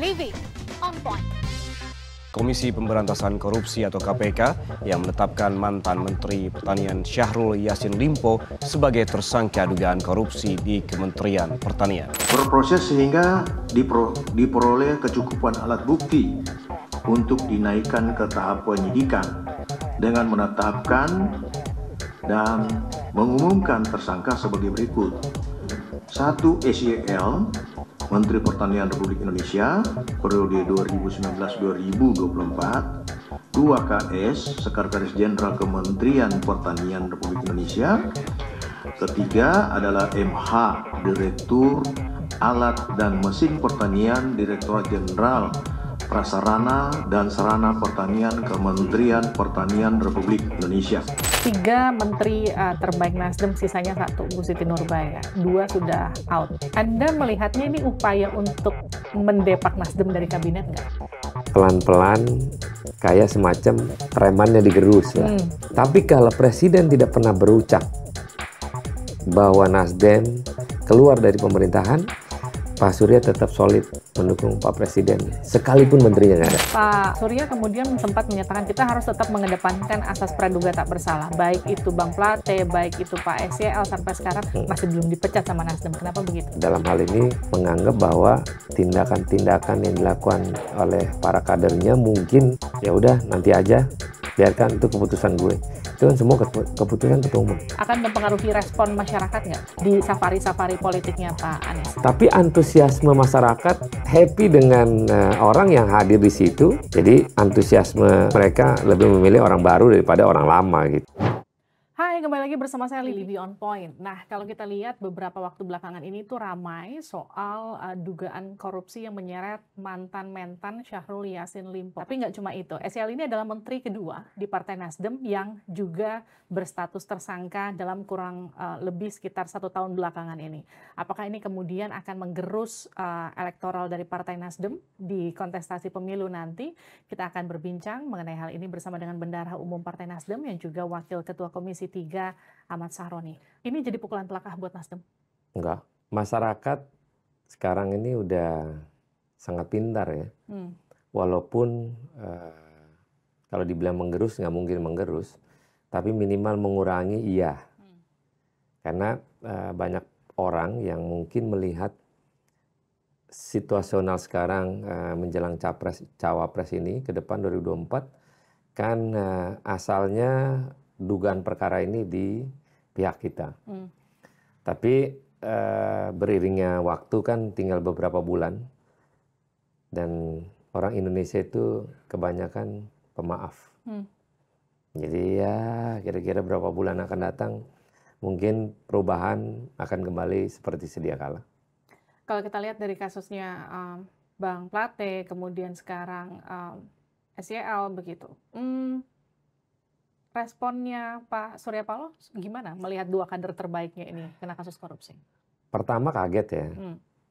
Livy on Point. Komisi Pemberantasan Korupsi atau KPK yang menetapkan mantan Menteri Pertanian Syahrul Yassin Limpo sebagai tersangka dugaan korupsi di Kementerian Pertanian. Berproses sehingga diperoleh kecukupan alat bukti untuk dinaikkan ke tahap penyidikan dengan menetapkan dan mengumumkan tersangka sebagai berikut. 1. SYL, Menteri Pertanian Republik Indonesia periode 2019-2024. 2. KS, Sekretaris Jenderal Kementerian Pertanian Republik Indonesia. Ketiga adalah MH, Direktur Alat dan Mesin Pertanian, Direktorat Jenderal Prasarana dan Sarana Pertanian Kementerian Pertanian Republik Indonesia. 3 menteri terbaik Nasdem, sisanya 1 Bu Siti Nurbaya. 2 sudah out. Anda melihatnya ini upaya untuk mendepak Nasdem dari kabinet nggak? Pelan-pelan kayak semacam premannya digerus lah. Tapi kalau presiden tidak pernah berucap bahwa Nasdem keluar dari pemerintahan, Pak Surya tetap solid mendukung Pak Presiden, sekalipun menterinya nggak ada. Pak Surya kemudian sempat menyatakan kita harus tetap mengedepankan asas praduga tak bersalah. Baik itu Bang Plate, baik itu Pak SYL, sampai sekarang masih belum dipecat sama Nasdem. Kenapa begitu? Dalam hal ini menganggap bahwa tindakan-tindakan yang dilakukan oleh para kadernya mungkin ya udah nanti aja, biarkan itu keputusan gue. Itu kan semua keputusan ketua umum. Akan mempengaruhi respon masyarakat nggak di safari-safari politiknya Pak Anies? Tapi antusiasme masyarakat happy dengan orang yang hadir di situ. Jadi antusiasme mereka lebih memilih orang baru daripada orang lama gitu. Hai, kembali lagi bersama saya Livy on Point. Nah, kalau kita lihat beberapa waktu belakangan ini tuh ramai soal dugaan korupsi yang menyeret mantan-mentan Syahrul Yassin Limpo. Tapi nggak cuma itu, SYL ini adalah menteri kedua di Partai Nasdem yang juga berstatus tersangka dalam kurang lebih sekitar 1 tahun belakangan ini. Apakah ini kemudian akan menggerus elektoral dari Partai Nasdem di kontestasi pemilu nanti? Kita akan berbincang mengenai hal ini bersama dengan Bendahara Umum Partai Nasdem yang juga Wakil Ketua Komisi 3 Ahmad Sahroni. Ini jadi pukulan telakah buat Nasdem? Enggak. Masyarakat sekarang ini udah sangat pintar ya. Walaupun kalau dibilang menggerus nggak mungkin menggerus, tapi minimal mengurangi iya. Karena banyak orang yang mungkin melihat situasional sekarang menjelang cawapres ini ke depan 2024 kan asalnya dugaan perkara ini di pihak kita. Tapi beriringnya waktu kan tinggal beberapa bulan dan orang Indonesia itu kebanyakan pemaaf. Jadi ya kira-kira berapa bulan akan datang mungkin perubahan akan kembali seperti sedia kala. Kalau kita lihat dari kasusnya Bang Plate, kemudian sekarang SYL begitu. Responnya Pak Surya Paloh gimana melihat 2 kader terbaiknya ini kena kasus korupsi? Pertama kaget ya.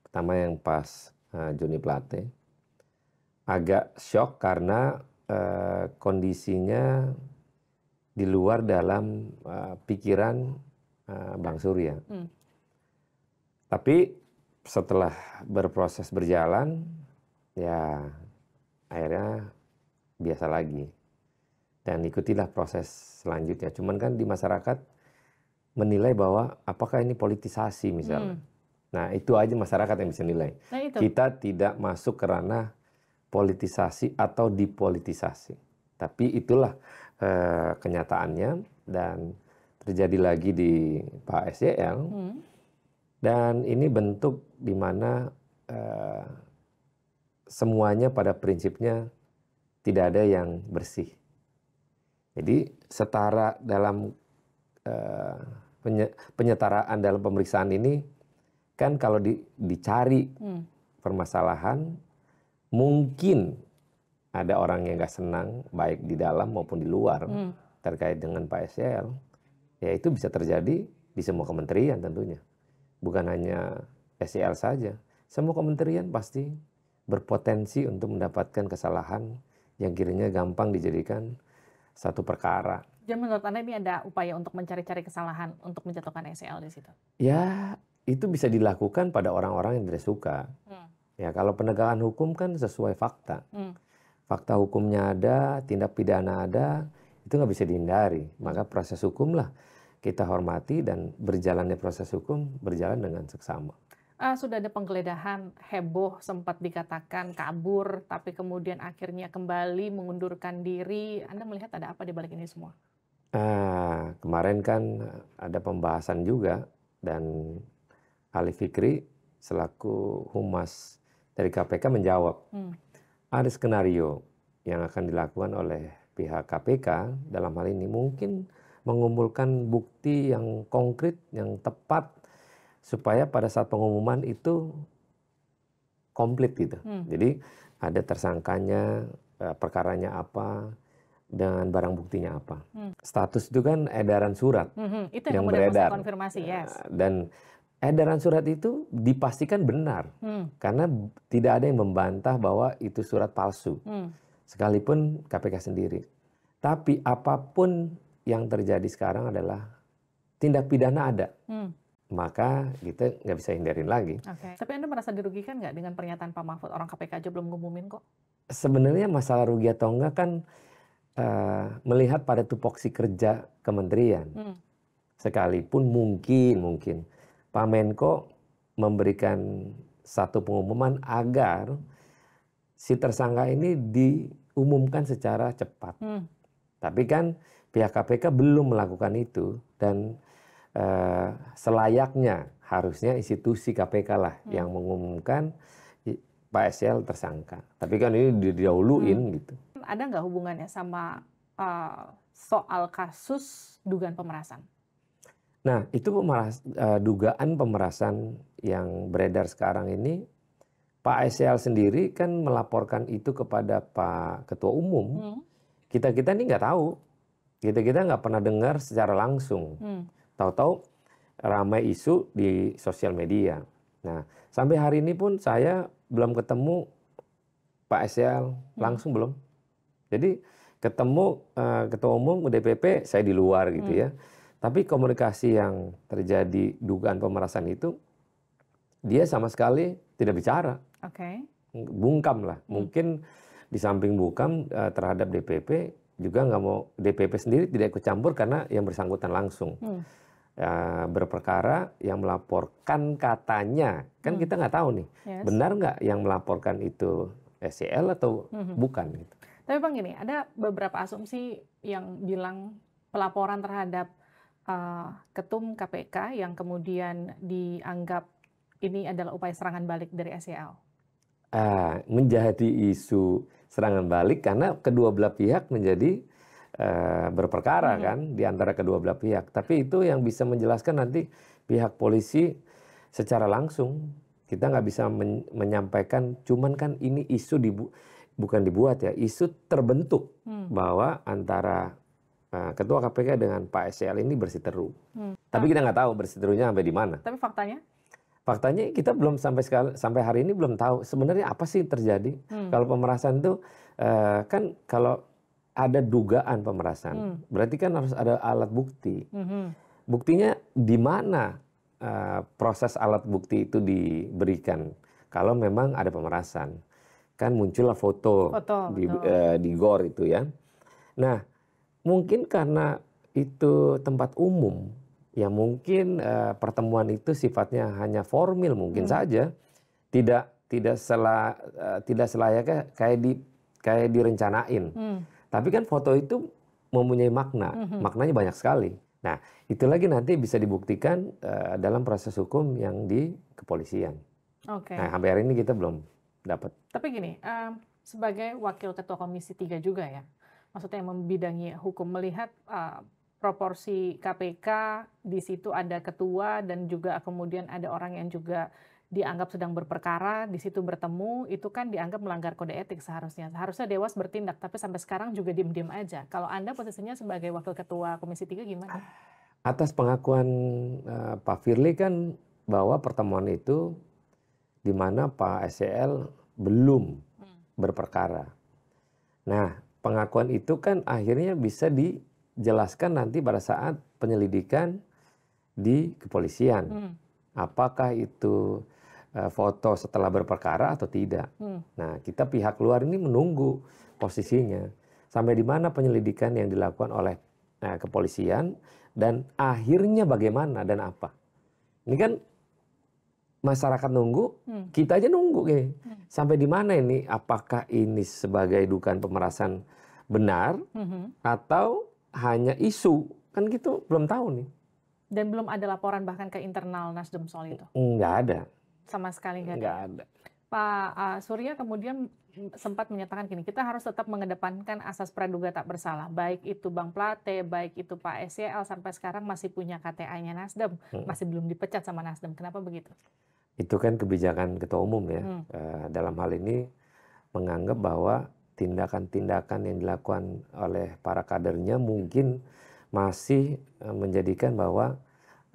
Pertama yang pas Joni Plate. Agak shock karena kondisinya di luar dalam pikiran Bang Surya. Tapi setelah berproses berjalan, ya akhirnya biasa lagi. Dan ikutilah proses selanjutnya. Cuman kan di masyarakat menilai bahwa apakah ini politisasi misalnya. Nah itu aja masyarakat yang bisa nilai. Nah, itu. Kita tidak masuk ke ranah politisasi atau dipolitisasi. Tapi itulah kenyataannya dan terjadi lagi di Pak SYL. Dan ini bentuk di mana semuanya pada prinsipnya tidak ada yang bersih. Jadi setara dalam penyetaraan dalam pemeriksaan ini kan kalau dicari permasalahan mungkin ada orang yang nggak senang baik di dalam maupun di luar terkait dengan Pak SYL. Ya itu bisa terjadi di semua kementerian tentunya. Bukan hanya SYL saja. Semua kementerian pasti berpotensi untuk mendapatkan kesalahan yang kiranya gampang dijadikan satu perkara. Jadi menurut Anda ini ada upaya untuk mencari-cari kesalahan untuk menjatuhkan SYL di situ? Ya, itu bisa dilakukan pada orang-orang yang tidak suka. Ya, kalau penegakan hukum kan sesuai fakta. Fakta hukumnya ada, tindak pidana ada, itu nggak bisa dihindari. Maka proses hukum lah kita hormati dan berjalannya proses hukum berjalan dengan seksama. Sudah ada penggeledahan, heboh, sempat dikatakan kabur, tapi kemudian akhirnya kembali mengundurkan diri. Anda melihat ada apa di balik ini semua? Kemarin kan ada pembahasan juga, dan Ali Fikri selaku humas dari KPK menjawab, ada skenario yang akan dilakukan oleh pihak KPK dalam hal ini mungkin mengumpulkan bukti yang konkret, yang tepat, supaya pada saat pengumuman itu komplit gitu. Jadi ada tersangkanya, perkaranya apa, dengan barang buktinya apa. Status itu kan edaran surat Itu yang kemudian beredar. saya konfirmasi, yes. Dan edaran surat itu dipastikan benar, karena tidak ada yang membantah bahwa itu surat palsu, sekalipun KPK sendiri. Tapi apapun yang terjadi sekarang adalah tindak pidana ada. Maka kita nggak bisa hindarin lagi. Tapi Anda merasa dirugikan nggak dengan pernyataan Pak Mahfud? Orang KPK aja belum ngumumin kok. Sebenarnya masalah rugi atau enggak kan melihat pada tupoksi kerja kementerian. Sekalipun mungkin Pak Menko memberikan satu pengumuman agar si tersangka ini diumumkan secara cepat. Tapi kan pihak KPK belum melakukan itu, dan selayaknya harusnya institusi KPK lah yang mengumumkan Pak SL tersangka. Tapi kan ini didahuluin gitu. Ada nggak hubungannya sama soal kasus dugaan pemerasan? Nah, itu dugaan pemerasan yang beredar sekarang ini, Pak SL sendiri kan melaporkan itu kepada Pak Ketua Umum. Kita ini nggak tahu. Kita nggak pernah dengar secara langsung. Tahu-tahu ramai isu di sosial media. Nah, sampai hari ini pun saya belum ketemu Pak SL langsung, belum. Jadi ketemu Ketua Umum DPP, saya di luar gitu ya. Tapi komunikasi yang terjadi dugaan pemerasan itu, dia sama sekali tidak bicara. Bungkam lah. Mungkin di samping bungkam terhadap DPP, juga nggak mau, DPP sendiri tidak ikut campur karena yang bersangkutan langsung berperkara, yang melaporkan katanya, kan kita nggak tahu nih, benar nggak yang melaporkan itu SCL atau bukan gitu. Tapi Bang, gini, ada beberapa asumsi yang bilang pelaporan terhadap ketum KPK yang kemudian dianggap ini adalah upaya serangan balik dari SCL. Menjadi isu serangan balik karena kedua belah pihak menjadi berperkara kan di antara kedua belah pihak. Tapi itu yang bisa menjelaskan nanti pihak polisi secara langsung. Kita nggak bisa menyampaikan, cuman kan ini isu bukan dibuat ya, isu terbentuk bahwa antara Ketua KPK dengan Pak SCL ini bersiteru. Tapi kita nggak tahu bersiterunya sampai di mana. Tapi faktanya? Faktanya kita belum sampai hari ini belum tahu sebenarnya apa sih terjadi. Kalau pemerasan itu kan kalau ada dugaan pemerasan, berarti kan harus ada alat bukti. Buktinya di mana proses alat bukti itu diberikan? Kalau memang ada pemerasan, kan muncullah foto di GOR itu ya. Nah, mungkin karena itu tempat umum, ya mungkin pertemuan itu sifatnya hanya formil mungkin saja, tidak selayaknya kayak direncanain. Tapi kan foto itu mempunyai makna, maknanya banyak sekali. Nah, itu lagi nanti bisa dibuktikan dalam proses hukum yang di kepolisian. Nah, sampai hari ini kita belum dapat. Tapi gini, sebagai wakil ketua Komisi 3 juga ya, maksudnya yang membidangi hukum, melihat proporsi KPK, di situ ada ketua dan juga kemudian ada orang yang juga dianggap sedang berperkara, di situ bertemu, itu kan dianggap melanggar kode etik seharusnya. Seharusnya Dewas bertindak, tapi sampai sekarang juga diem-diem aja. Kalau Anda posisinya sebagai wakil ketua Komisi 3 gimana? Atas pengakuan Pak Firly kan bahwa pertemuan itu di mana Pak SCL belum berperkara. Nah, pengakuan itu kan akhirnya bisa dijelaskan nanti pada saat penyelidikan di kepolisian. Apakah itu foto setelah berperkara atau tidak. Nah, kita pihak luar ini menunggu posisinya sampai di mana penyelidikan yang dilakukan oleh kepolisian dan akhirnya bagaimana dan apa. Ini kan masyarakat nunggu, kita aja nunggu gini. Sampai di mana ini? Apakah ini sebagai dugaan pemerasan benar atau hanya isu? Kan gitu belum tahu nih. Dan belum ada laporan bahkan ke internal Nasdem soal itu? Nggak ada. Sama sekali nggak ada? Nggak ada. Pak Surya kemudian sempat menyatakan gini, kita harus tetap mengedepankan asas praduga tak bersalah. Baik itu Bang Plate, baik itu Pak SYL, sampai sekarang masih punya KTA-nya Nasdem. Masih belum dipecat sama Nasdem. Kenapa begitu? Itu kan kebijakan ketua umum ya. Dalam hal ini menganggap bahwa tindakan-tindakan yang dilakukan oleh para kadernya mungkin masih menjadikan bahwa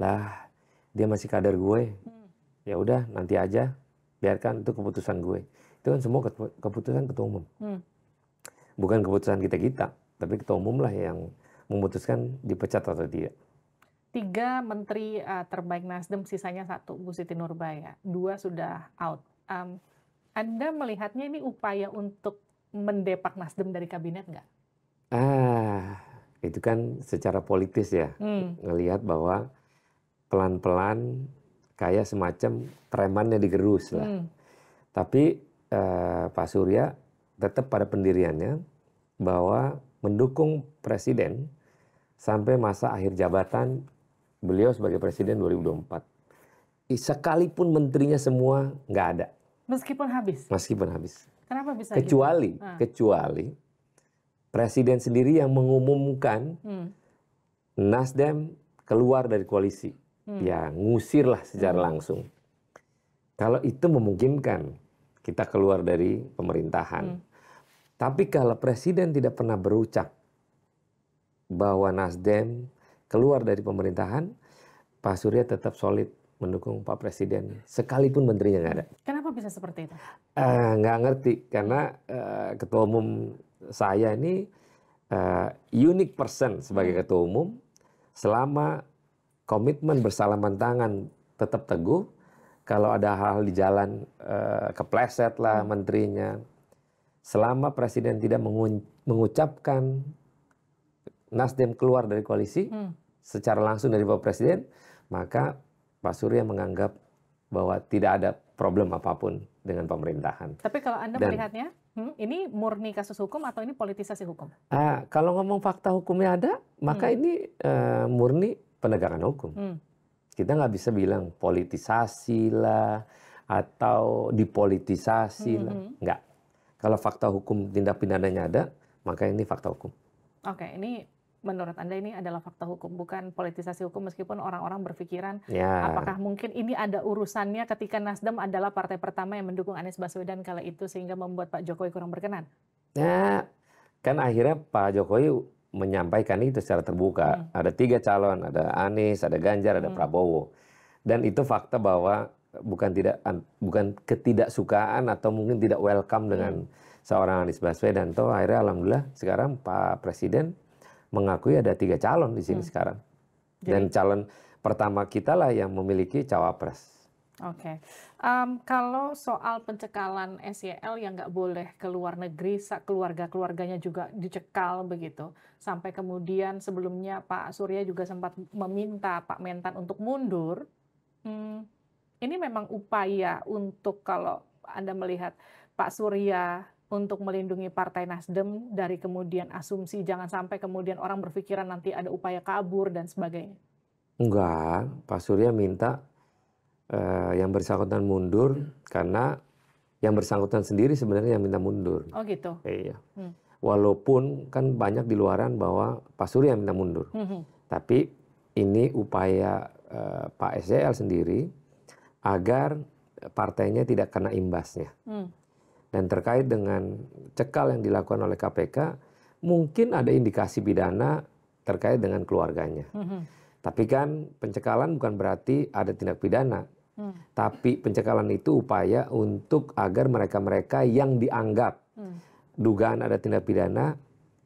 lah dia masih kader gue. Ya udah nanti aja, biarkan itu keputusan gue. Itu kan semua keputusan ketua umum. Bukan keputusan kita, tapi ketua umum lah yang memutuskan dipecat atau tidak. 3 menteri terbaik Nasdem, sisanya 1, Bu Siti Nurbaya. 2 sudah out. Anda melihatnya ini upaya untuk mendepak Nasdem dari kabinet nggak? Itu kan secara politis ya. Ngelihat bahwa pelan-pelan kayak semacam premannya digerus lah. Tapi Pak Surya tetap pada pendiriannya bahwa mendukung presiden sampai masa akhir jabatan beliau sebagai presiden 2024. Sekalipun menterinya semua nggak ada. Meskipun habis? Meskipun habis. Kenapa bisa kecuali, gitu? Kecuali presiden sendiri yang mengumumkan Nasdem keluar dari koalisi. Ya ngusir lah secara langsung. Kalau itu memungkinkan kita keluar dari pemerintahan. Tapi kalau presiden tidak pernah berucap bahwa Nasdem keluar dari pemerintahan, Pak Surya tetap solid mendukung Pak Presiden, sekalipun menterinya nggak ada. Kenapa bisa seperti itu? Nggak ngerti, karena ketua umum saya ini unique person sebagai ketua umum, selama komitmen bersalaman tangan tetap teguh. Kalau ada hal-hal di jalan kepleset lah menterinya, selama presiden tidak mengucapkan Nasdem keluar dari koalisi secara langsung dari Pak Presiden, maka Pak Surya menganggap bahwa tidak ada problem apapun dengan pemerintahan. Tapi kalau Anda melihatnya, ini murni kasus hukum atau ini politisasi hukum? Kalau ngomong fakta hukumnya ada, maka ini murni penegakan hukum. Kita nggak bisa bilang politisasi lah atau dipolitisasi lah, nggak. Kalau fakta hukum tindak pidananya ada, maka ini fakta hukum. Oke, ini menurut Anda ini adalah fakta hukum, bukan politisasi hukum, meskipun orang-orang berpikiran apakah mungkin ini ada urusannya ketika Nasdem adalah partai pertama yang mendukung Anies Baswedan kala itu sehingga membuat Pak Jokowi kurang berkenan? Ya, kan akhirnya Pak Jokowi menyampaikan itu secara terbuka. Ada 3 calon, ada Anies, ada Ganjar, ada Prabowo. Dan itu fakta bahwa bukan ketidaksukaan atau mungkin tidak welcome dengan seorang Anies Baswedan. Toh akhirnya alhamdulillah sekarang Pak Presiden mengakui ada 3 calon di sini sekarang. Dan calon pertama kita lah yang memiliki cawapres. Oke. Kalau soal pencekalan SYL yang nggak boleh ke luar negeri, keluarga-keluarganya juga dicekal begitu. Sampai kemudian sebelumnya Pak Surya juga sempat meminta Pak Mentan untuk mundur. Ini memang upaya untuk, kalau Anda melihat Pak Surya untuk melindungi Partai Nasdem dari kemudian asumsi jangan sampai kemudian orang berpikiran nanti ada upaya kabur dan sebagainya? Enggak, Pak Surya minta yang bersangkutan mundur karena yang bersangkutan sendiri sebenarnya yang minta mundur. Oh gitu? Iya. Walaupun kan banyak di luaran bahwa Pak Surya yang minta mundur. Tapi ini upaya Pak SYL sendiri agar partainya tidak kena imbasnya. Dan terkait dengan cekal yang dilakukan oleh KPK, mungkin ada indikasi pidana terkait dengan keluarganya. Tapi kan pencekalan bukan berarti ada tindak pidana. Tapi pencekalan itu upaya untuk agar mereka-mereka yang dianggap dugaan ada tindak pidana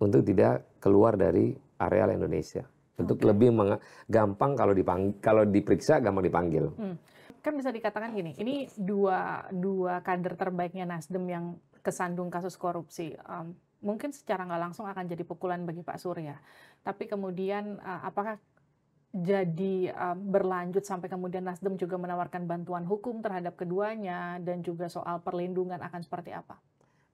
untuk tidak keluar dari areal Indonesia. Untuk lebih gampang kalau diperiksa, gampang dipanggil. kan bisa dikatakan gini, ini dua kader terbaiknya Nasdem yang kesandung kasus korupsi. Mungkin secara nggak langsung akan jadi pukulan bagi Pak Surya. Tapi kemudian apakah jadi berlanjut sampai kemudian Nasdem juga menawarkan bantuan hukum terhadap keduanya dan juga soal perlindungan akan seperti apa?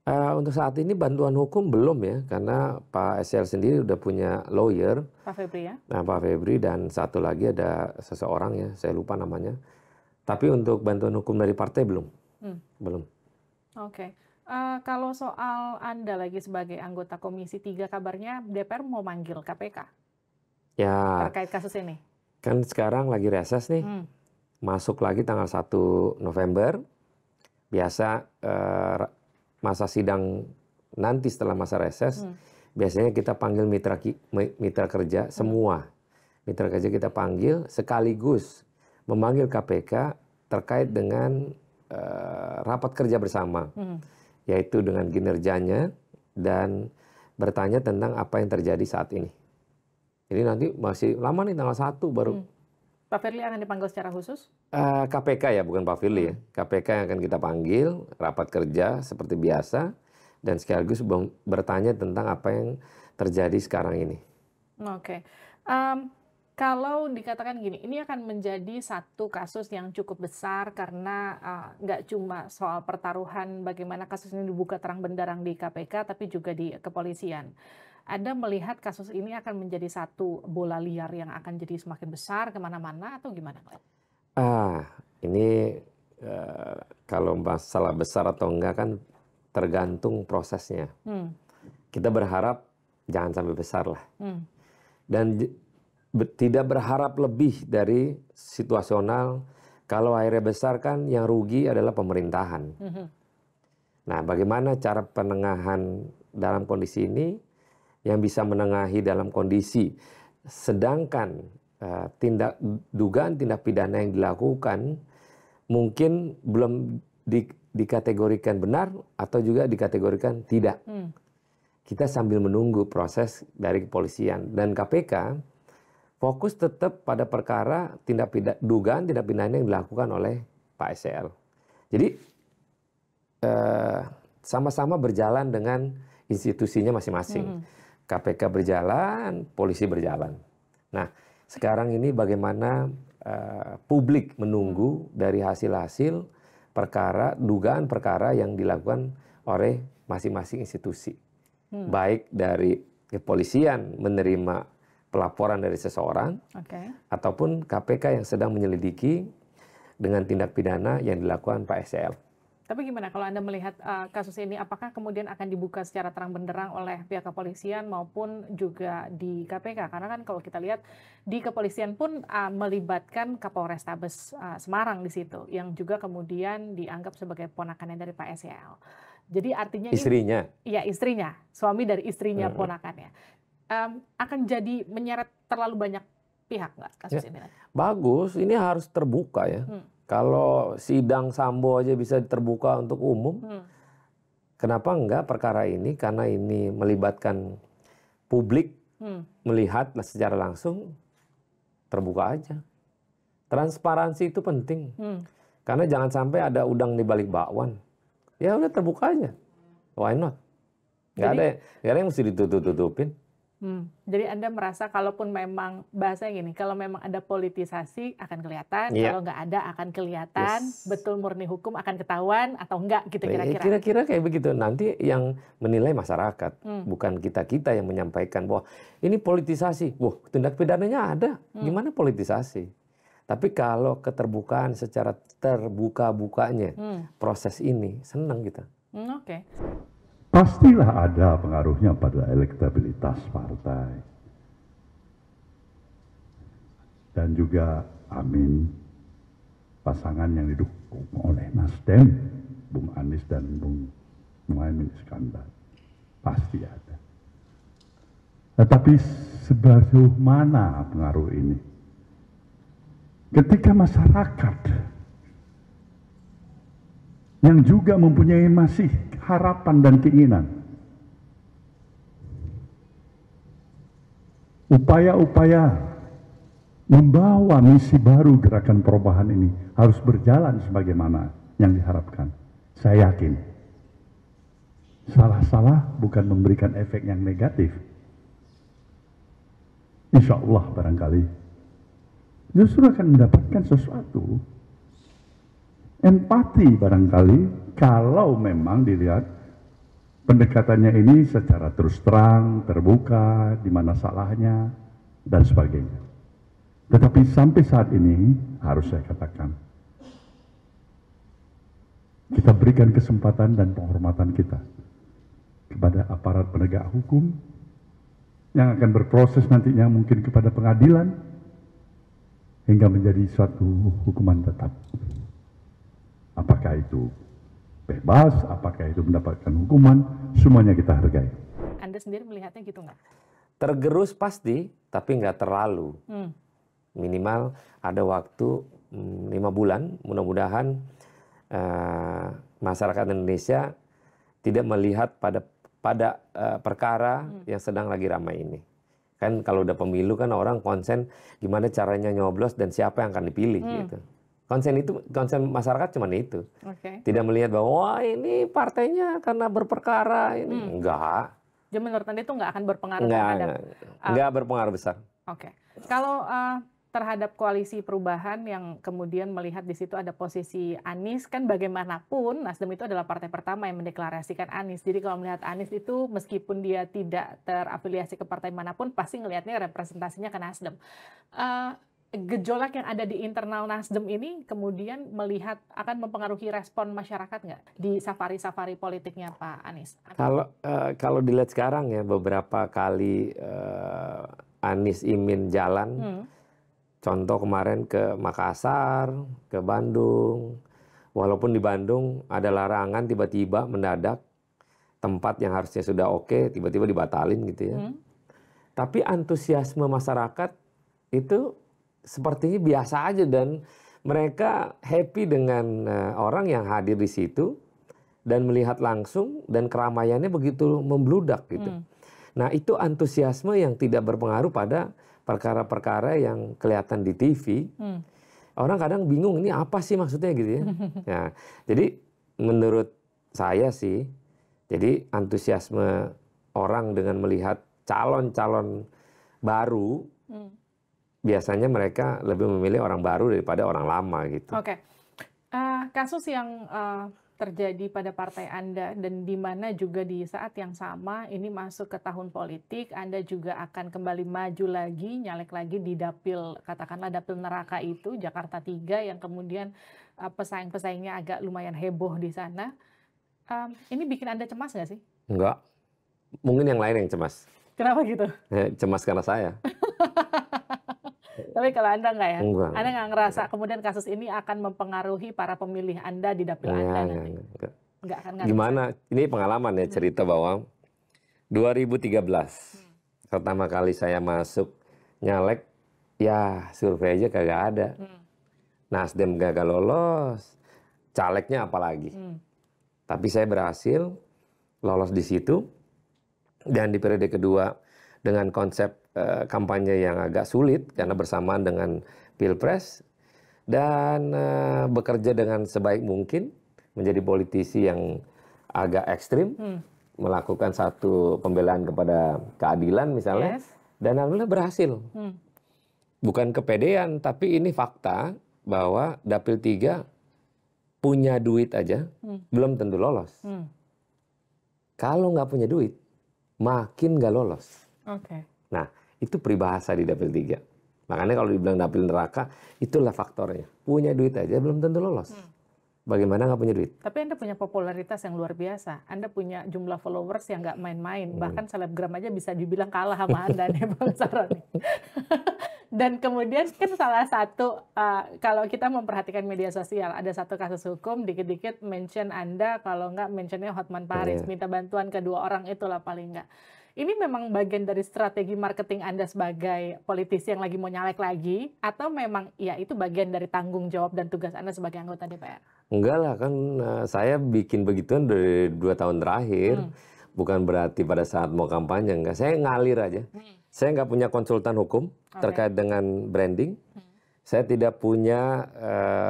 Untuk saat ini bantuan hukum belum ya, karena Pak SL sendiri udah punya lawyer. Pak Febri ya? Nah, Pak Febri dan satu lagi ada seseorang ya, saya lupa namanya. Tapi untuk bantuan hukum dari partai belum. Belum. Oke. Kalau soal Anda lagi sebagai anggota Komisi 3, kabarnya DPR mau manggil KPK Ya, terkait kasus ini. kan sekarang lagi reses nih. Masuk lagi tanggal 1 November. Biasa masa sidang nanti setelah masa reses, biasanya kita panggil mitra kerja semua. Mitra kerja kita panggil sekaligus memanggil KPK terkait dengan rapat kerja bersama, yaitu dengan kinerjanya dan bertanya tentang apa yang terjadi saat ini. Jadi nanti masih lama nih, tanggal 1 baru. Pak Firly akan dipanggil secara khusus? KPK ya, bukan Pak Firly ya. KPK yang akan kita panggil, rapat kerja seperti biasa, dan sekaligus bertanya tentang apa yang terjadi sekarang ini. Oke. Kalau dikatakan gini, ini akan menjadi satu kasus yang cukup besar karena nggak cuma soal pertaruhan bagaimana kasus ini dibuka terang benderang di KPK, tapi juga di kepolisian. Anda melihat kasus ini akan menjadi satu bola liar yang akan jadi semakin besar kemana-mana atau gimana? Ini kalau masalah besar atau enggak kan tergantung prosesnya. Kita berharap jangan sampai besar lah. Dan tidak berharap lebih dari situasional. Kalau akhirnya besar kan yang rugi adalah pemerintahan. Nah, bagaimana cara penengahan dalam kondisi ini? Yang bisa menengahi dalam kondisi sedangkan dugaan tindak pidana yang dilakukan mungkin belum dikategorikan benar atau juga dikategorikan tidak. Kita sambil menunggu proses dari kepolisian dan KPK fokus tetap pada perkara dugaan tindak pidana yang dilakukan oleh Pak SL. Jadi sama-sama berjalan dengan institusinya masing-masing. KPK berjalan, polisi berjalan. Nah, sekarang ini bagaimana publik menunggu dari hasil-hasil perkara, dugaan perkara yang dilakukan oleh masing-masing institusi. Baik dari kepolisian menerima pelaporan dari seseorang, ataupun KPK yang sedang menyelidiki dengan tindak pidana yang dilakukan Pak SL. Tapi gimana kalau Anda melihat kasus ini, apakah kemudian akan dibuka secara terang benderang oleh pihak kepolisian maupun juga di KPK? Karena kan kalau kita lihat di kepolisian pun melibatkan Kapolrestabes Semarang di situ, yang juga kemudian dianggap sebagai ponakannya dari Pak SL. Jadi artinya istrinya? Iya, istrinya, suami dari istrinya ponakannya. Akan jadi menyeret terlalu banyak pihak nggak kasus ini? Bagus, ini harus terbuka ya. Kalau sidang Sambo aja bisa terbuka untuk umum, kenapa enggak perkara ini? Karena ini melibatkan publik, melihat secara langsung, terbuka aja. Transparansi itu penting. Karena jangan sampai ada udang di balik bakwan. Ya udah terbuka aja. Why not? Nggak ada yang mesti ditutup-tutupin. Jadi Anda merasa kalaupun memang bahasanya gini, kalau memang ada politisasi akan kelihatan, kalau nggak ada akan kelihatan, betul murni hukum akan ketahuan atau enggak gitu kira-kira. Kira-kira kayak begitu. Nanti yang menilai masyarakat, bukan kita-kita yang menyampaikan bahwa ini politisasi. Wah, tindak pidananya ada. Gimana politisasi? Tapi kalau keterbukaan secara terbuka-bukanya proses ini, senang kita. Oke. Pastilah ada pengaruhnya pada elektabilitas partai. Dan juga, amin, pasangan yang didukung oleh Nasdem, Bung Anies dan Bung Muhaimin Iskandar. Pasti ada. Tetapi sejauh mana pengaruh ini? Ketika masyarakat yang juga mempunyai masih harapan dan keinginan, upaya-upaya membawa misi baru gerakan perubahan ini harus berjalan sebagaimana yang diharapkan. Saya yakin salah-salah bukan memberikan efek yang negatif. Insya Allah barangkali justru akan mendapatkan sesuatu. Empati barangkali kalau memang dilihat pendekatannya ini secara terus terang, terbuka, di mana salahnya, dan sebagainya. Tetapi sampai saat ini harus saya katakan, kita berikan kesempatan dan penghormatan kita kepada aparat penegak hukum yang akan berproses nantinya mungkin kepada pengadilan hingga menjadi suatu hukuman tetap. Apakah itu bebas, apakah itu mendapatkan hukuman, semuanya kita hargai. Anda sendiri melihatnya gitu nggak? Tergerus pasti, tapi nggak terlalu. Minimal ada waktu 5 bulan, mudah-mudahan masyarakat Indonesia tidak melihat pada perkara yang sedang lagi ramai ini. Kan kalau udah pemilu kan orang konsen gimana caranya nyoblos dan siapa yang akan dipilih gitu. Konsen masyarakat cuma itu. Tidak melihat bahwa wah ini partainya karena berperkara ini. Enggak. Jadi menurut Anda itu nggak akan berpengaruh terhadap... Enggak berpengaruh besar. Kalau terhadap koalisi perubahan yang kemudian melihat di situ ada posisi Anies, kan bagaimanapun Nasdem itu adalah partai pertama yang mendeklarasikan Anies. Jadi kalau melihat Anies itu meskipun dia tidak terafiliasi ke partai manapun, pasti ngelihatnya representasinya ke Nasdem. Gejolak yang ada di internal Nasdem ini kemudian melihat akan mempengaruhi respon masyarakat nggak di safari-safari politiknya Pak Anies? Kalau dilihat sekarang ya beberapa kali Anies Imin jalan, contoh kemarin ke Makassar, ke Bandung, walaupun di Bandung ada larangan tiba-tiba mendadak tempat yang harusnya sudah oke tiba-tiba dibatalin gitu ya. Tapi antusiasme masyarakat itu sepertinya biasa aja dan mereka happy dengan orang yang hadir di situ dan melihat langsung dan keramaiannya begitu membludak gitu. Nah itu antusiasme yang tidak berpengaruh pada perkara-perkara yang kelihatan di TV. Orang kadang bingung ini apa sih maksudnya gitu ya. Nah, jadi menurut saya sih, jadi antusiasme orang dengan melihat calon-calon baru biasanya mereka lebih memilih orang baru daripada orang lama gitu. Kasus yang terjadi pada partai Anda dan di mana juga di saat yang sama ini masuk ke tahun politik, Anda juga akan kembali maju lagi, nyalek lagi di dapil, katakanlah dapil neraka itu, Jakarta 3 yang kemudian pesaing-pesaingnya agak lumayan heboh di sana. Ini bikin Anda cemas nggak sih? Enggak, mungkin yang lain yang cemas. Kenapa gitu? Cemas karena saya. Tapi kalau Anda enggak ya? Enggak. Anda nggak ngerasa kemudian kasus ini akan mempengaruhi para pemilih Anda di dapil Anda nanti? Enggak akan. Gimana? Ini pengalaman ya cerita bahwa 2013 pertama kali saya masuk nyalek, ya survei aja kagak ada. Nasdem gagal lolos, calegnya apalagi. Tapi saya berhasil lolos di situ dan di periode kedua dengan konsep kampanye yang agak sulit karena bersamaan dengan Pilpres dan bekerja dengan sebaik mungkin menjadi politisi yang agak ekstrim, melakukan satu pembelaan kepada keadilan misalnya, dan alhamdulillah berhasil. Bukan kepedean, tapi ini fakta bahwa dapil 3 punya duit aja belum tentu lolos. Kalau nggak punya duit, makin nggak lolos. Nah, itu peribahasa di dapil 3. Makanya kalau dibilang dapil neraka, itulah faktornya. Punya duit aja belum tentu lolos. Bagaimana nggak punya duit? Tapi Anda punya popularitas yang luar biasa. Anda punya jumlah followers yang nggak main-main. Bahkan selebgram aja bisa dibilang kalah sama Anda nih, Bang Saroni. Dan kemudian kan salah satu, kalau kita memperhatikan media sosial, ada satu kasus hukum, dikit-dikit mention Anda, kalau nggak mentionnya Hotman Paris, minta bantuan ke 2 orang itulah paling nggak. Ini memang bagian dari strategi marketing Anda sebagai politisi yang lagi mau nyalek lagi, atau memang ya itu bagian dari tanggung jawab dan tugas Anda sebagai anggota DPR? Enggak lah, kan saya bikin begituan dari 2 tahun terakhir. Bukan berarti pada saat mau kampanye, enggak. Saya ngalir aja. Saya nggak punya konsultan hukum terkait dengan branding. Saya tidak punya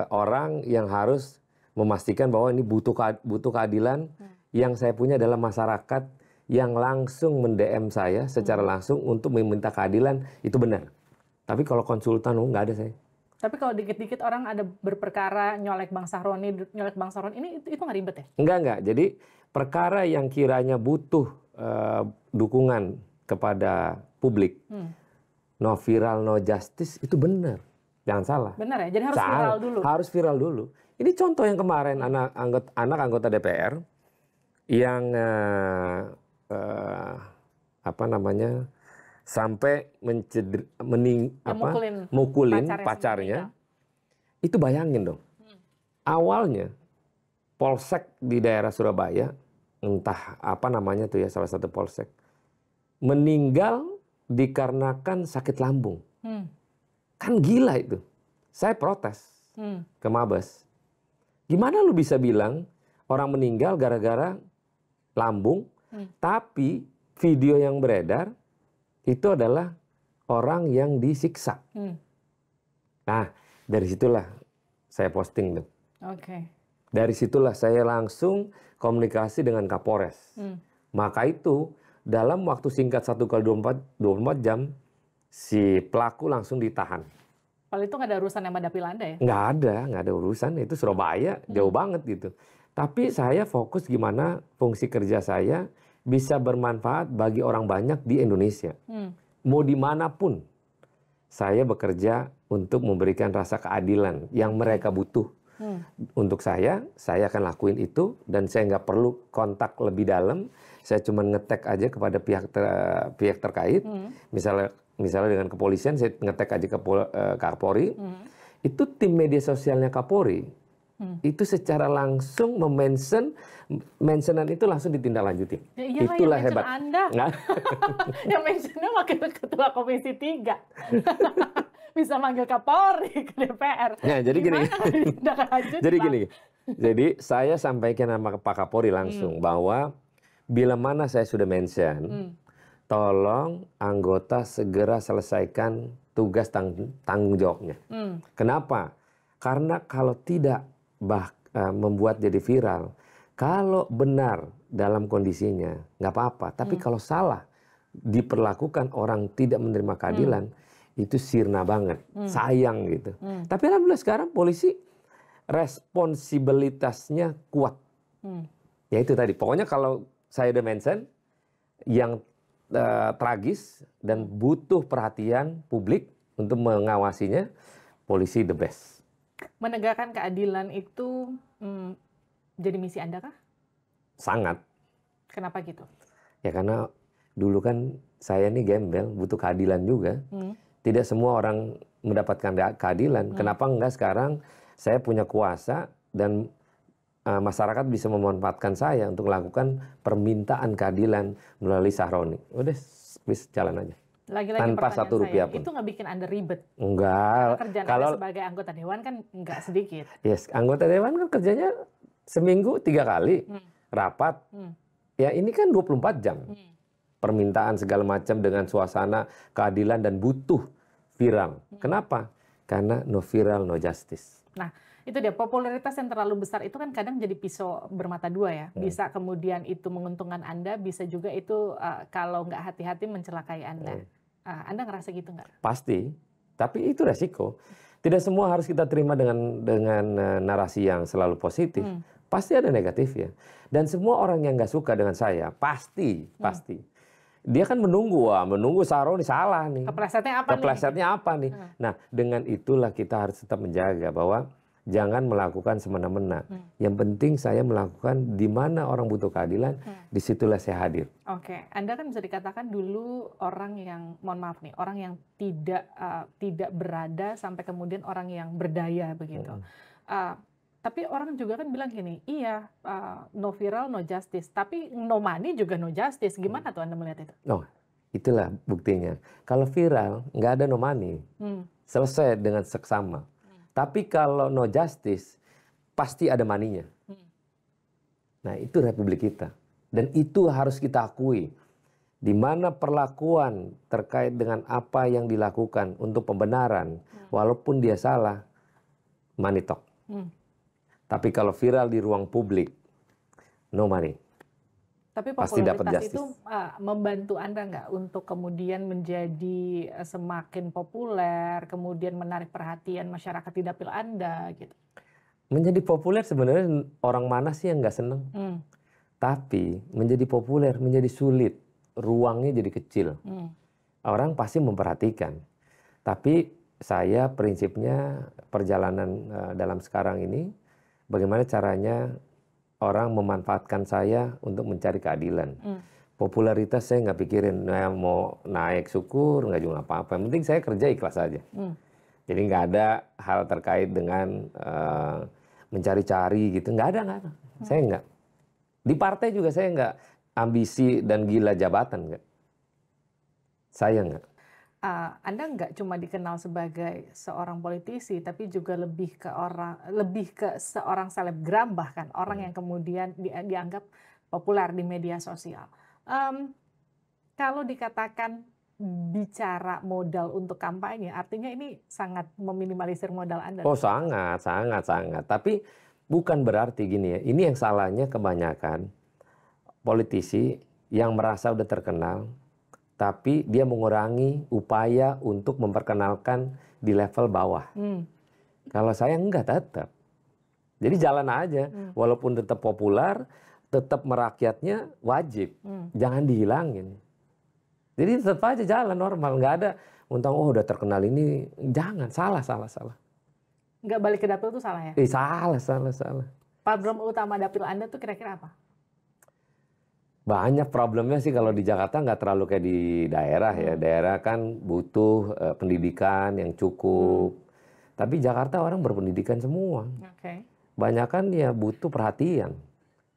orang yang harus memastikan bahwa ini butuh keadilan. Yang saya punya adalah masyarakat yang langsung mend-DM saya secara langsung untuk meminta keadilan, itu benar. Tapi kalau konsultan nggak ada saya. Tapi kalau dikit-dikit orang ada berperkara nyolek Bang Sahroni, ini itu nggak ribet ya? Enggak. Jadi perkara yang kiranya butuh dukungan kepada publik, no viral, no justice, itu benar. Jangan salah. Benar ya? Jadi harus viral dulu? Harus viral dulu. Ini contoh yang kemarin, anak anggota DPR yang sampai mukulin pacarnya. Itu bayangin dong. Awalnya polsek di daerah Surabaya, entah apa namanya tuh ya, salah satu polsek, meninggal dikarenakan sakit lambung. Kan gila itu. Saya protes ke Mabes. Gimana lu bisa bilang orang meninggal gara-gara lambung, tapi video yang beredar itu adalah orang yang disiksa. Nah, dari situlah saya posting tuh. Dari situlah saya langsung komunikasi dengan Kapolres. Maka itu dalam waktu singkat 1x24 jam si pelaku langsung ditahan. Kalau itu nggak ada urusan sama Dapil Anda ya? Nggak ada urusan. Itu Surabaya, jauh banget gitu. Tapi saya fokus gimana fungsi kerja saya bisa bermanfaat bagi orang banyak di Indonesia. Mau dimanapun saya bekerja untuk memberikan rasa keadilan yang mereka butuh. Untuk saya akan lakuin itu dan saya nggak perlu kontak lebih dalam. Saya cuma ngetek aja kepada pihak terkait. Misalnya dengan kepolisian, saya ngetek aja ke Kapolri. Itu tim media sosialnya Kapolri. Itu secara langsung mentionan itu langsung ditindaklanjuti. Ya, itulah yang hebat. Anda. Yang mentionnya wakil ketua Komisi 3. Bisa manggil Kapolri ke DPR. Nah, jadi gini. Jadi saya sampaikan sama Pak Kapolri langsung bahwa bila mana saya sudah mention, tolong anggota segera selesaikan tugas tanggung jawabnya. Kenapa? Karena kalau tidak membuat jadi viral, kalau benar dalam kondisinya nggak apa-apa. Tapi kalau salah diperlakukan orang tidak menerima keadilan, itu sirna banget, sayang gitu. Tapi alhamdulillah sekarang polisi responsibilitasnya kuat. Ya itu tadi. Pokoknya kalau saya udah mention yang tragis dan butuh perhatian publik untuk mengawasinya, polisi the best. Menegakkan keadilan itu jadi misi Anda kah? Sangat. Kenapa gitu? Ya karena dulu kan saya nih gembel, butuh keadilan juga. Tidak semua orang mendapatkan keadilan. Kenapa enggak sekarang saya punya kuasa dan masyarakat bisa memanfaatkan saya untuk melakukan permintaan keadilan melalui Sahroni. Udah, bis jalan aja. Lagi-lagi tanpa satu rupiah pun. Itu nggak bikin Anda ribet? Enggak. Kerjaan Anda sebagai anggota dewan kan nggak sedikit. Yes, anggota dewan kan kerjanya seminggu 3 kali rapat. Ya ini kan 24 jam. Permintaan segala macam dengan suasana keadilan dan butuh viral. Kenapa? Karena no viral, no justice. Nah, itu dia, popularitas yang terlalu besar itu kan kadang jadi pisau bermata dua ya. Bisa kemudian itu menguntungkan Anda, bisa juga itu kalau nggak hati-hati mencelakai Anda. Anda ngerasa gitu nggak? Pasti, tapi itu resiko. Tidak semua harus kita terima dengan narasi yang selalu positif. Pasti ada negatifnya. Dan semua orang yang nggak suka dengan saya, pasti. Dia kan menunggu Sahroni salah nih. Keplesetnya apa nih? Nah, dengan itulah kita harus tetap menjaga bahwa jangan melakukan semena-mena. Yang penting saya melakukan di mana orang butuh keadilan, disitulah saya hadir. Oke, Anda kan bisa dikatakan dulu orang yang, mohon maaf nih, orang yang tidak berada sampai kemudian orang yang berdaya begitu. Tapi orang juga kan bilang gini, iya no viral, no justice. Tapi no money juga no justice. Gimana tuh Anda melihat itu? Oh, itulah buktinya. Kalau viral, nggak ada no money. Selesai dengan seksama. Tapi kalau no justice, pasti ada maninya. Nah itu republik kita. Dan itu harus kita akui. di mana perlakuan terkait dengan apa yang dilakukan untuk pembenaran, walaupun dia salah, money talk. Tapi kalau viral di ruang publik, no money. Tapi Pasti dapat popularitas justice. itu membantu Anda nggak untuk kemudian menjadi semakin populer, kemudian menarik perhatian masyarakat di dapil Anda gitu? Menjadi populer sebenarnya orang mana sih yang nggak seneng? Tapi menjadi populer menjadi sulit, ruangnya jadi kecil. Orang pasti memperhatikan. Tapi saya prinsipnya perjalanan dalam sekarang ini, bagaimana caranya orang memanfaatkan saya untuk mencari keadilan. Popularitas saya nggak pikirin, mau naik syukur, nggak juga apa-apa. Yang penting saya kerja ikhlas aja. Jadi nggak ada hal terkait dengan mencari-cari gitu, nggak ada. Saya nggak. Di partai juga saya nggak ambisi dan gila jabatan, nggak. Saya nggak. Anda nggak cuma dikenal sebagai seorang politisi, tapi juga lebih ke seorang selebgram, bahkan orang yang kemudian dianggap populer di media sosial. Kalau dikatakan bicara modal untuk kampanye, artinya ini sangat meminimalisir modal Anda. Oh sangat. Tapi bukan berarti gini ya, ini yang salahnya kebanyakan politisi yang merasa udah terkenal, tapi dia mengurangi upaya untuk memperkenalkan di level bawah. Kalau saya enggak, tetap. Jadi jalan aja, walaupun tetap populer, tetap merakyatnya wajib, jangan dihilangin. Jadi tetap aja jalan normal, nggak ada untung udah terkenal ini, jangan, salah. Nggak balik ke dapil itu salah ya? Salah. Problem utama dapil Anda tuh kira-kira apa? Banyak problemnya sih kalau di Jakarta, nggak terlalu kayak di daerah ya. Daerah kan butuh pendidikan yang cukup. Tapi Jakarta orang berpendidikan semua. Banyakan ya butuh perhatian.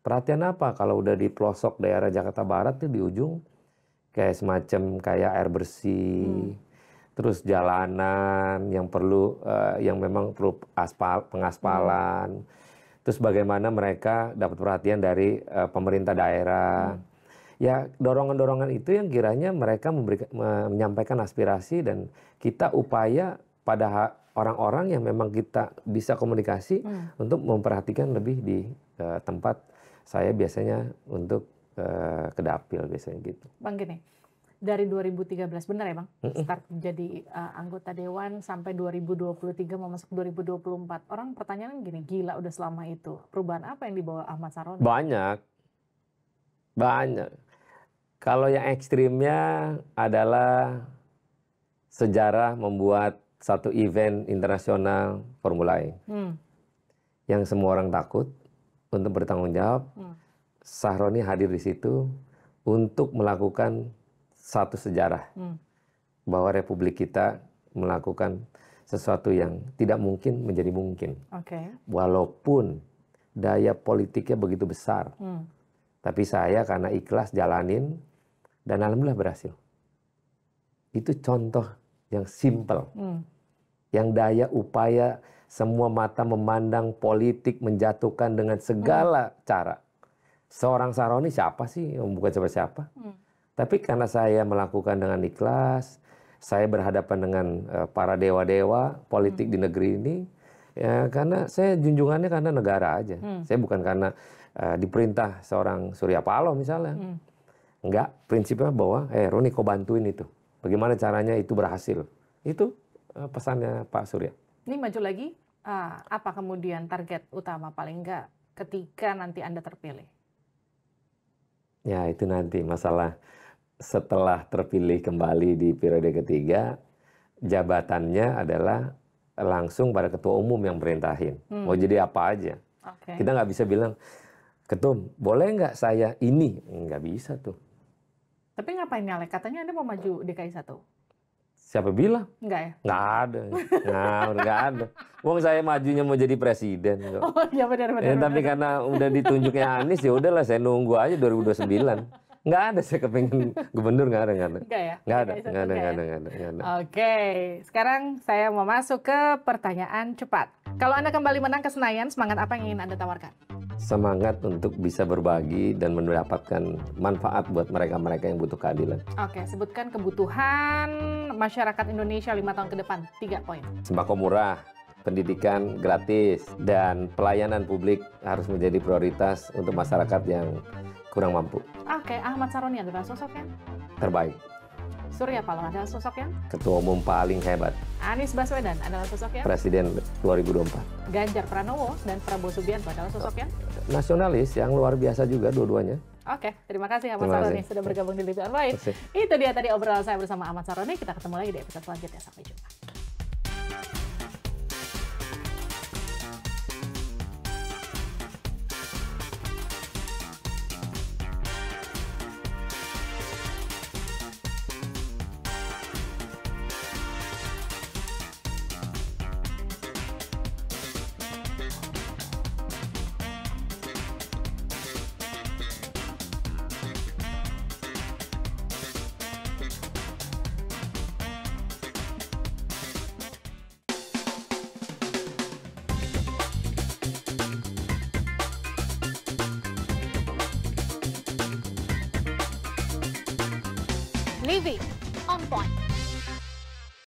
Perhatian apa? Kalau udah di pelosok daerah Jakarta Barat tuh di ujung kayak semacam kayak air bersih, terus jalanan yang perlu yang memang perlu pengaspalan. Terus bagaimana mereka dapat perhatian dari pemerintah daerah. Ya dorongan-dorongan itu yang kiranya mereka menyampaikan aspirasi dan kita upaya pada orang-orang yang memang kita bisa komunikasi untuk memperhatikan lebih di tempat saya biasanya untuk ke dapil biasanya gitu. Bang gini, dari 2013 benar ya Bang? Start menjadi anggota Dewan sampai 2023 mau masuk 2024. Orang pertanyaan gini, gila udah selama itu. Perubahan apa yang dibawa Ahmad Saroni? Banyak. Kalau yang ekstrimnya adalah sejarah membuat satu event internasional Formula E. Yang semua orang takut untuk bertanggung jawab. Saroni hadir di situ untuk melakukan satu sejarah bahwa Republik kita melakukan sesuatu yang tidak mungkin menjadi mungkin. Walaupun daya politiknya begitu besar, tapi saya karena ikhlas jalanin dan alhamdulillah berhasil. Itu contoh yang simple, yang daya upaya semua mata memandang politik menjatuhkan dengan segala cara. Seorang Saroni siapa sih? Bukan siapa-siapa. Tapi karena saya melakukan dengan ikhlas, saya berhadapan dengan para dewa-dewa politik di negeri ini, ya karena saya junjungannya karena negara aja. Saya bukan karena diperintah seorang Surya Paloh misalnya. Enggak, prinsipnya bahwa, Roni kau bantuin itu. Bagaimana caranya itu berhasil. Itu pesannya Pak Surya. Ini maju lagi, apa kemudian target utama paling enggak ketika nanti Anda terpilih? Ya itu nanti masalah setelah terpilih kembali di periode ketiga, jabatannya adalah langsung pada ketua umum yang perintahin. Mau jadi apa aja. Kita nggak bisa bilang, Ketum, boleh nggak saya ini? Nggak bisa tuh. Tapi ngapain nyalek? Katanya Anda mau maju DKI 1. Siapa bilang? Enggak ya? Nggak ada. Nggak ada. Wong saya majunya mau jadi presiden. Oh iya benar. Tapi karena udah ditunjuknya Anies, ya udahlah saya nunggu aja 2029. Nggak ada saya kepengen gubernur, nggak ada. Enggak ya? Nggak ada. Oke, sekarang saya mau masuk ke pertanyaan cepat. Kalau Anda kembali menang ke Senayan, semangat apa yang ingin Anda tawarkan? semangat untuk bisa berbagi dan mendapatkan manfaat buat mereka-mereka yang butuh keadilan. Oke, sebutkan kebutuhan masyarakat Indonesia 5 tahun ke depan, 3 poin. Sembako murah, pendidikan gratis, dan pelayanan publik harus menjadi prioritas untuk masyarakat yang kurang mampu. Oke, Ahmad Saroni adalah sosok yang Terbaik. Surya Paloh adalah sosok yang Ketua Umum paling hebat. Anies Baswedan adalah sosok yang Presiden 2024. Ganjar Pranowo dan Prabowo Subianto adalah sosok yang Nasionalis yang luar biasa juga dua-duanya. Oke, terima kasih Ahmad Terima Saroni kasih. sudah bergabung di Live Online. Terima kasih. Itu dia tadi obrolan saya bersama Ahmad Saroni. Kita ketemu lagi di episode selanjutnya. Sampai jumpa. Living on point.